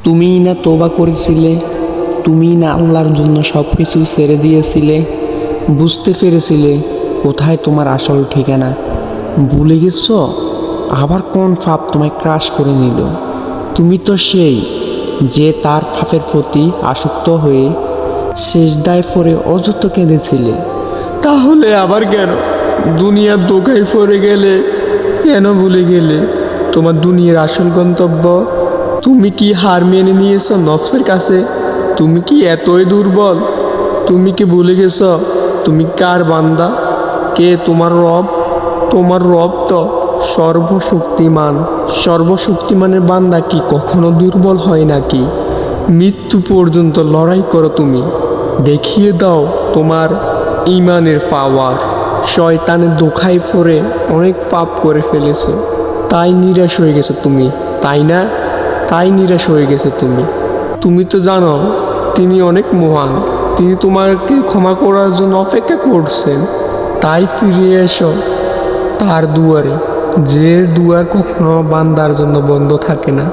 তুমিই না তওবা করেছিলে, তুমিই না আল্লাহর জন্য সব কিছু ছেড়ে দিয়েছিলে, বুঝতে পেরেছিলে কোথায় তোমার আসল ঠিকানা। ভুলে গেছো আবার কোন পাপ তোমায় ক্রাশ করে নিল। তুমি তো সেই যে তার পাপের প্রতি আসক্ত হয়ে সেজদায় পড়ে অযথা কেঁদেছিলে। তাহলে আবার কেন দুনিয়ার দোকায় পড়ে গেলে? কেন ভুলে গেলে তোমার দুনিয়ার আসল গন্তব্য? তুমি কি হার মেনে নিয়েছো নফসের কাছে? তুমি কি এতই দুর্বল? তুমি কি ভুলে গেছো তুমি কার বান্দা? কে তোমার রব? তোমার রব তো সর্বশক্তিমান। সর্বশক্তিমানের বান্দা কি কখনো দুর্বল হয় নাকি? মৃত্যু পর্যন্ত লড়াই করো তুমি, দেখিয়ে দাও তোমার ইমানের পাওয়ার। শয়তানের দোখায় পড়ে অনেক পাপ করে ফেলেছো, তাই নিরাশ হয়ে গেছো তুমি, তাই না? তাই নিরাশ হয়ে গেছো তুমি। তুমি তো জানো তিনি অনেক মহান, তিনি তোমাকে ক্ষমা করার জন্য অপেক্ষা করছেন। তাই ফিরে এসো তার দুয়ারে, যে দুয়ার কখনো বান্দার জন্য বন্ধ থাকে না।